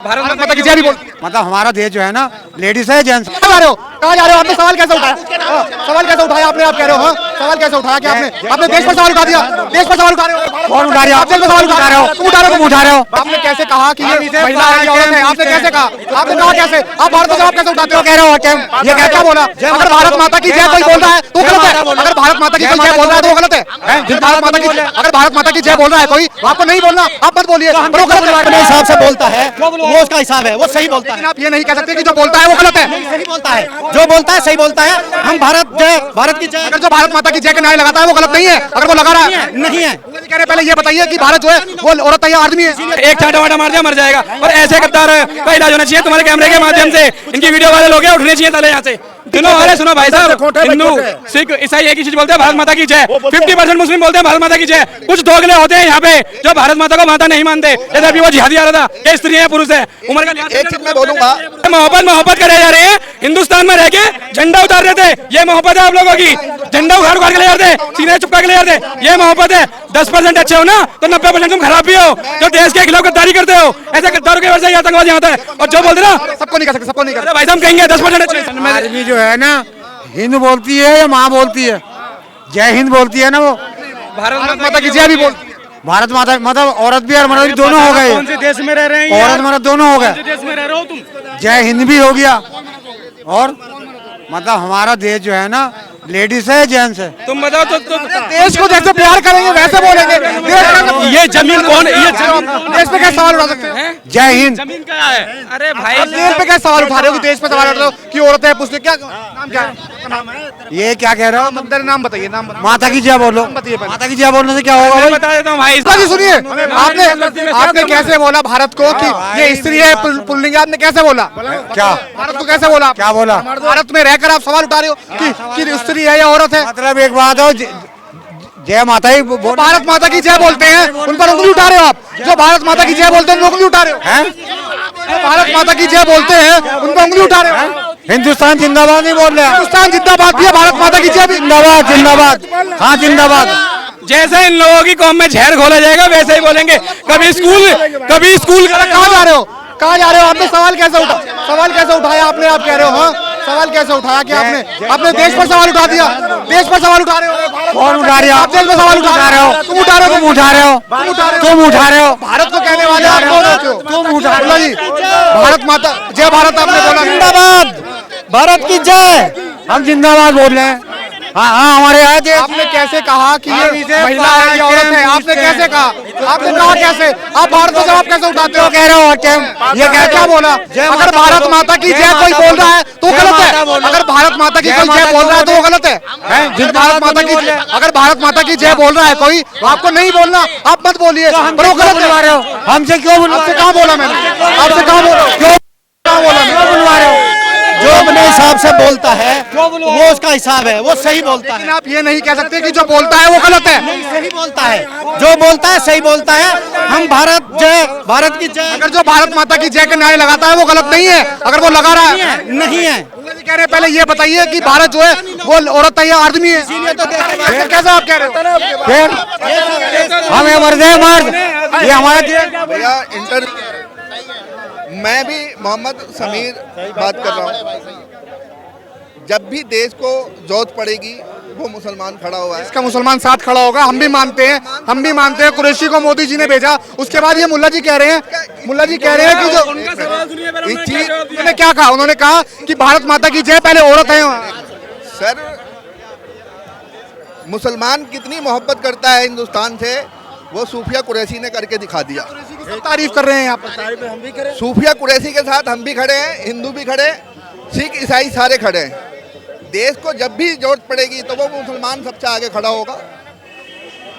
भारत माता की जय भी बोल। मतलब हमारा देश जो है ना, लेडीज है जेंट्स। कहाँ जा रहे हो, कहाँ जा रहे हो? आपने सवाल कैसे उठाया? सवाल कैसे उठाया आपने? आप कह रहे हो हाँ? सवाल कैसे उठाया कि आपने देश पर सवाल उठा दिया? देश पर सवाल उठा रहे हो? कौन उठा रहे हो? आप देश पर सवाल उठा रहे हो? तुम उठा रहे हो? तुम उठा रहे हो? आपने कैसे कहा कि ये महिला है, ये औरत है? आपने कैसे कहा? आपने कहा कैसे? आप भारत का जवाब कैसे उठाते हो? कह रहे हो ये क्या बोला? अगर भारत माता की जय कोई बोल रहा है तो गलत है। अगर भारत माता की कोई जय बोल रहा है तो वो गलत है। भारत माता की अगर भारत माता की जय बोल रहा है कोई, आपको नहीं बोलना, आप मत बोलिए। अपने हिसाब से बोलता है, वो उसका हिसाब है, वो सही बोलता है। आप ये नहीं कह सकते कि जो बोलता है वो गलत है। सही बोलता है, जो बोलता है सही बोलता है। हम भारत जय, भारत की जय। अगर जो भारत माता की जय के नारे लगाता है वो गलत नहीं है। अगर वो लगा रहा है नहीं है। कह रहे पहले ये बताइए कि भारत जो है वो औरत है या आदमी है? एक छाटा वाटा मार दिया मर जाएगा। और ऐसे गद्दार का इलाज होना चाहिए तुम्हारे कैमरे के माध्यम से। इनकी वीडियो वाले लोग उठने चाहिए ताले यहाँ से। सुनो, अरे सुनो भाई साहब, हिंदू सिख ईसाई एक ही चीज बोलते हैं, भारत माता की जय। 50% मुस्लिम बोलते हैं भारत माता की जय। कुछ दोगले होते हैं यहाँ पे जो भारत माता को माता नहीं मानते। जैसे अभी वो जिहादी आ रहा था, ये स्त्री है पुरुष है, उम्र का लिहाज। एक चीज मैं बोलूंगा, मोहब्बत करे जा रहे हैं। हिंदुस्तान में रह के झंडा उतार रहे थे, ये मोहब्बत है आप लोगों की। झंडा उखाड़ उखाड़ के ले जाते, सीने चुपका के ले जाते, ये मोहब्बत है। 10% अच्छे हो ना तो 90% तुम खराब भी हो, जो देश के खिलाफ गद्दारी करते हो। ऐसे गद्दारों की वजह से आतंकवादी आता है। और जो बोलते ना सबको नहीं कर सकते, सबको नहीं कर सकते। भाई साहब कहेंगे 10% अच्छे। आदमी जो है ना, हिंद बोलती है या माँ बोलती है, जय हिंद बोलती है ना, वो भारत माता की जय भी बोल। भारत माता मतलब औरत भी और मर्द भी दोनों हो गए। कौन से देश में रह रहे हैं? औरत मर्द दोनों हो गए। देश में रह रहे हो तुम? जय हिंद भी हो गया। और मतलब हमारा देश जो है ना, लेडीज है जेंट्स है। तुम बताओ तो देश को जैसे प्यार करेंगे वैसे बोलेंगे। ये जमीन कौन है? ये देश पे क्या सवाल उठा सकते हैं? जय हिंद। जमीन क्या है? अरे भाई देश पे क्या सवाल उठा रहे हो कि देश पे सवाल उठा रहे हो कि औरतें हैं? पूछ ले क्या नाम क्या है? ये क्या कह रहे हो? नाम बताइए, नाम बताइए। माता की जय बोलो। बताइए पहले। माता की जय बोलने से क्या होगा मैं भाई? बता देता हूँ भाई। जी सुनिए, आपने कैसे बोला भारत को कि ये स्त्री है पुल्लिंग? आपने कैसे बोला? क्या भारत को कैसे बोला? क्या बोला? भारत में रहकर आप सवाल उठा रहे हो कि स्त्री है या औरत है? मतलब एक बात हो, जय माता ही जो भारत माता की जय बोलते हैं उन पर उंगली उठा रहे हो आप। जो भारत माता की जय बोलते हैं उन पर उंगली उठा रहे हो। जो भारत माता की जय बोलते हैं उन पर उंगली उठा रहे हो। हिंदुस्तान जिंदाबाद नहीं बोल रहे हैं। हिंदुस्तान जिंदाबाद भी है, भारत माता की जय भी जिंदाबाद जिंदाबाद। हाँ जिंदाबाद। जैसे इन लोगों की कौम में जहर घोला जाएगा वैसे ही बोलेंगे। कभी स्कूल कहाँ जा रहे हो, कहाँ जा रहे हो? आपने सवाल कैसे उठाया आपने? आप कह रहे हो हाँ? सवाल कैसे उठाया कि आपने देश पर सवाल उठा दिया? देश पर सवाल उठा रहे हो? कौन उठा रहे हो? आप देश पर सवाल उठा रहे हो? तुम उठा रहे हो? तुम उठा रहे हो? तुम उठा रहे हो? भारत को कहने वाले आप कौन होते हो? तुम उठा रहे बोला जी, भारत माता जय भारत आपने बोला। जिंदाबाद, भारत की जय। हम जिंदाबाद बोल रहे हैं। हाँ हाँ, हमारे यहाँ जय। आपने कैसे कहा कि ये महिला है, ये औरत है? आपने कैसे कहा? आपने कहा कैसे? आप भारत का जवाब कैसे उठाते हो? कह रहे हो ये क्या बोला? अगर भारत माता की जय कोई बोल रहा है तो गलत है। अगर भारत माता की कोई जय बोल रहा है तो वो गलत है। भारत माता की अगर भारत माता की जय बोल रहा है कोई, आपको नहीं बोलना, आप मत बोलिए। पर वो गलत बुलवा रहे हो? हमसे क्यों बुलवा? आपसे कहाँ बोला मैंने? आपसे कहाँ बोला? क्यों बुलवा रहे हो? जो अपने हिसाब से बोलता है वो उसका हिसाब है, वो सही बोलता है। लेकिन आप ये नहीं कह सकते कि जो बोलता है वो गलत है। सही बोलता है, जो बोलता है सही बोलता है। हम भारत जय, भारत की जय। अगर जो भारत माता की जय के नारे लगाता है वो गलत नहीं है। अगर वो लगा रहा है नहीं है। कह रहे पहले ये बताइए कि भारत जो है वो औरत है या आदमी है? कैसे आप कह रहे हो? फिर हमें मर्द है, मर्द ये हमारा भैया मैं भी मोहम्मद समीर बात कर रहा हूँ। जब भी देश को जरूरत पड़ेगी वो मुसलमान खड़ा हुआ है। इसका मुसलमान साथ खड़ा होगा। हम भी मानते हैं कुरैशी को मोदी जी ने भेजा। उसके बाद ये मुल्ला जी कह रहे हैं कि जो उन्होंने क्या कहा? उन्होंने कहा कि भारत माता की जय, पहले औरत है। सर, मुसलमान कितनी मोहब्बत करता है हिंदुस्तान से, वो सूफिया कुरैशी ने करके दिखा दिया। तारीफ कर रहे हैं यहाँ पर। सूफिया कुरैशी के साथ हम भी खड़े हैं, हिंदू भी खड़े, सिख ईसाई सारे खड़े हैं। देश को जब भी जरूरत पड़ेगी तो वो मुसलमान सबसे आगे खड़ा होगा।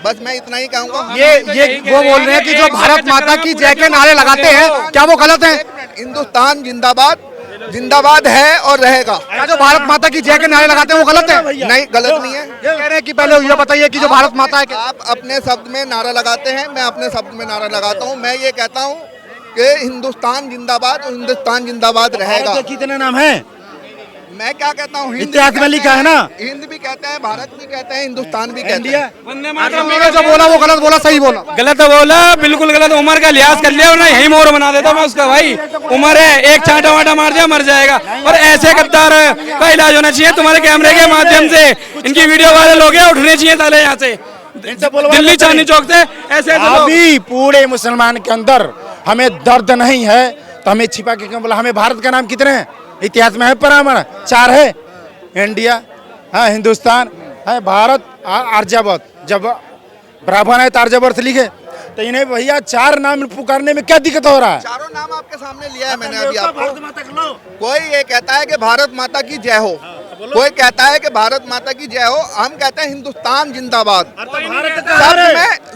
बस मैं इतना ही कहूँगा। ये वो बोल रहे हैं कि जो भारत माता की जय के नारे लगाते हैं क्या वो गलत है? हिंदुस्तान जिंदाबाद जिंदाबाद है और रहेगा। क्या जो भारत माता की जय के नारे लगाते हैं वो गलत है? नहीं, गलत नहीं है। कह रहे हैं कि पहले ये बताइए कि जो भारत माता है आप अपने शब्द में नारा लगाते हैं, मैं अपने शब्द में नारा लगाता हूं। मैं ये कहता हूं कि हिंदुस्तान जिंदाबाद और हिंदुस्तान जिंदाबाद रहेगा। कितने नाम है? मैं क्या कहता हूँ, हिंद इतिहास में लिखा है ना। हिंद भी कहते हैं, भारत भी कहते हैं, हिंदुस्तान भी कहते इंडिया हैं। वंदे मातरम मैंने जो बोला वो गलत बोला, सही बोला। गलत बोला, बिल्कुल गलत। उमर का लिहाज कर लिया वरना यही मोर बना देता मैं उसका। भाई उमर है, एक चांटा वाटा मार दिया मर जाएगा। और ऐसे गद्दार का इलाज होना चाहिए तुम्हारे कैमरे के माध्यम से। इनकी वीडियो वायरल हो गया, उठने चाहिए साले यहाँ से, दिल्ली चांदनी चौक से। ऐसे अभी पूरे मुसलमान के अंदर हमें दर्द नहीं है तो हमें छिपा के क्यों बोला? हमें भारत का नाम कितने हैं इतिहास में है? पर हमारा 4 है, इंडिया, हाँ हिंदुस्तान है, भारत, आर्यभट्ट। जब ब्राह्मण है तो आर्यभट्ट लिखे, तो इन्हें भैया 4 नाम पुकारने में क्या दिक्कत हो रहा है? चारों नाम आपके सामने लिया है मैंने अभी आपको। कोई ये कहता है कि भारत माता की जय हो, कोई कहता है कि भारत माता की जय हो, हम कहते हैं हिंदुस्तान जिंदाबाद।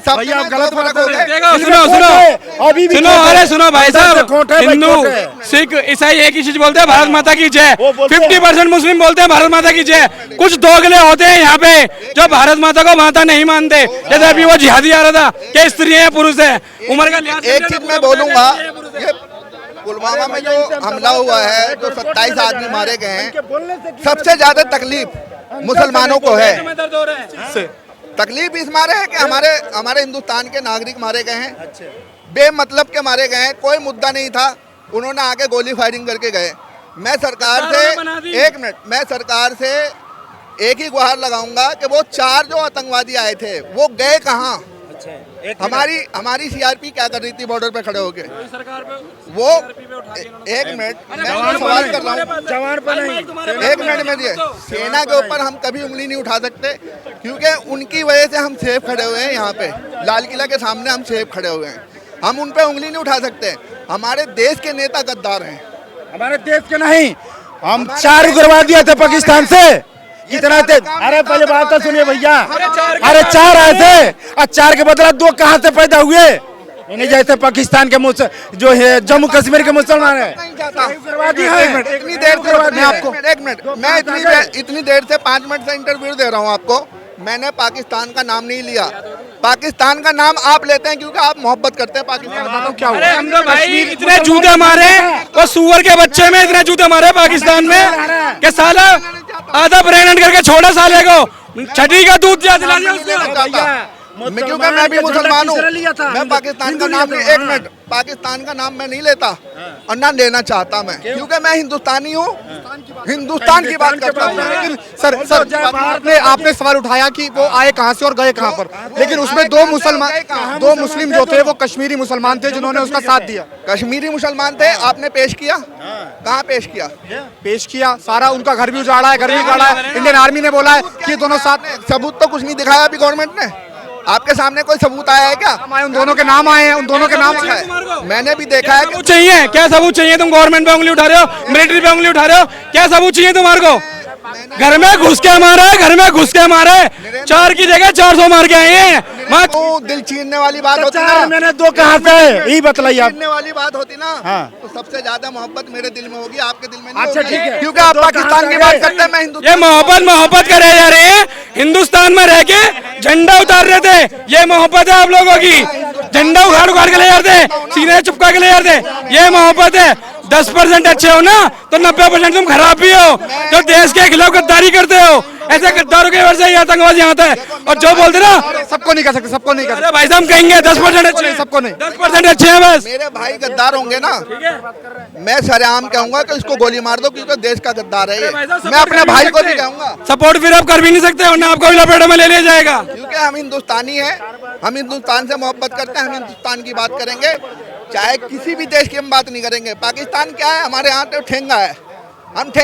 सब भैया में गलत दो बात फर्क हो गए। देखो, सुनो अभी भी सुनो, खोट है। अरे सुनो भाई साहब, खोट है, भाई, हिंदू खोट है। सिख ईसाई एक ही चीज बोलते हैं, भारत माता की जय। 50% मुस्लिम बोलते हैं भारत माता की जय। कुछ दोगले होते हैं यहाँ पे जो भारत माता को माता नहीं मानते। जैसे अभी वो जिहादी आ रहा था कि स्त्री है पुरुष है, उम्र का लिहाज। एक चीज मैं बोलूंगा, ये पुलवामा में जो हमला हुआ है, जो 27 आदमी मारे गए हैं, सबसे ज्यादा तकलीफ मुसलमानों को है। तकलीफ इस मारे है कि हमारे हिंदुस्तान के नागरिक मारे गए हैं, बेमतलब के मारे गए हैं, कोई मुद्दा नहीं था, उन्होंने आके गोली फायरिंग करके गए। मैं सरकार से, एक मिनट, मैं सरकार से एक ही गुहार लगाऊंगा कि वो 4 जो आतंकवादी आए थे वो गए कहाँ? हमारी सीआरपी क्या कर रही थी बॉर्डर पे खड़े होके? वो एक मिनट, मैं सवाल कर रहा हूँ, एक मिनट में दिए। सेना के ऊपर हम कभी उंगली नहीं उठा सकते, क्योंकि उनकी वजह से हम सेफ खड़े हुए हैं। यहाँ पे लाल किला के सामने हम सेफ खड़े हुए हैं, हम उन पे उंगली नहीं उठा सकते। हमारे देश के नेता गद्दार हैं। हमारे देश के नहीं, हम 4 उग्रवादी आए थे पाकिस्तान से। कितना थे? अरे पहले बात तो सुनिए भैया, अरे 4 आए थे और 4 के बदला 2 कहाँ से पैदा हुए? इन्हें जैसे पाकिस्तान के जो है जम्मू कश्मीर के मुसलमान है, उग्रवादी है। इतनी देर से मैं आपको, एक मिनट, मैं इतनी देर से 5 मिनट से इंटरव्यू दे रहा हूँ आपको। मैंने पाकिस्तान का नाम नहीं लिया। पाकिस्तान का नाम आप लेते हैं क्योंकि आप मोहब्बत करते हैं पाकिस्तान। क्या हुआ? अरे हम तो भाई इतने जूते मारे और सुअर के बच्चे में इतने जूते मारे पाकिस्तान में कि साला आधा प्रेग्नेंट करके छोड़ा साले को, छठी का दूध दिला दिया उसको। क्योंकि मैं भी मुसलमान हूँ, मैं पाकिस्तान का नाम नहीं, एक मिनट, पाकिस्तान का नाम मैं नहीं लेता और ना लेना चाहता मैं, क्योंकि मैं हिंदुस्तानी हूँ, हिंदुस्तान की बात करता हूँ। लेकिन सर आपने सवाल उठाया कि वो आए कहाँ से और गए कहाँ पर, लेकिन उसमें 2 मुस्लिम जो थे वो कश्मीरी मुसलमान थे जिन्होंने उसका साथ दिया। कश्मीरी मुसलमान थे, आपने पेश किया? कहाँ पेश किया? पेश किया, सारा उनका घर भी उजाड़ा है, घर भी उजाड़ा है। इंडियन आर्मी ने बोला है कि दोनों साथ। सबूत तो कुछ नहीं दिखाया अभी गवर्नमेंट ने। आपके सामने कोई सबूत आया है क्या? उन दोनों के नाम आए हैं, उन दोनों के नाम आए हैं। मैंने भी देखा है। सबूत चाहिए? क्या सबूत चाहिए? तुम गवर्नमेंट पे उंगली उठा रहे हो, मिलिट्री पे उंगली उठा रहे हो, क्या सबूत चाहिए तुम्हारे को? घर में घुस के मारे, घर में घुस के मारे, 4 की जगह 400 मार के आए हैं। तो दिल चीरने वाली बात होती ना, मैंने 2 कहाँ से? यही बताइए आप। चीरने वाली बात होती ना, हाँ। तो सबसे ज्यादा मोहब्बत मेरे दिल में होगी, आपके दिल में नहीं अच्छा, होगी। ठीक है। क्योंकि आप पाकिस्तान की बात करते हैं, मैं हिंदुस्तान। ये मोहब्बत करे जा रहे हैं। हिंदुस्तान में रह के झंडा उतार रहे थे, ये मोहब्बत है आप लोगों की। झंडा उखाड़ के ले जाते, सीने चुपका के ले जाते, ये मोहब्बत है। 10% अच्छे हो ना तो 90% तुम खराब भी हो, जो देश के खिलाफ गद्दारी करते हो। ऐसे गद्दारों के वजह से ये आतंकवादी आता है। और जो बोलते ना, सबको नहीं कर सकते, सबको नहीं कर सकते। अरे भाई साहब कहेंगे 10% अच्छे हैं, सबको नहीं, 10% अच्छे हैं बस। मेरे भाई गद्दार होंगे ना, मैं सरेआम कहूंगा कि इसको गोली मार दो, क्योंकि देश का गद्दार है ये। मैं अपने भाई को भी कहूंगा। सपोर्ट फिर आप कर भी नहीं सकते, वरना आपको भी लपेटे में ले लिया जाएगा। क्योंकि हम हिंदुस्तानी हैं, हम हिंदुस्तान से मोहब्बत करते हैं, हम हिंदुस्तान की बात करेंगे, चाहे किसी भी देश की हम बात नहीं करेंगे। पाकिस्तान क्या है? हमारे यहाँ तो ठेंगा है, हम ठेंगा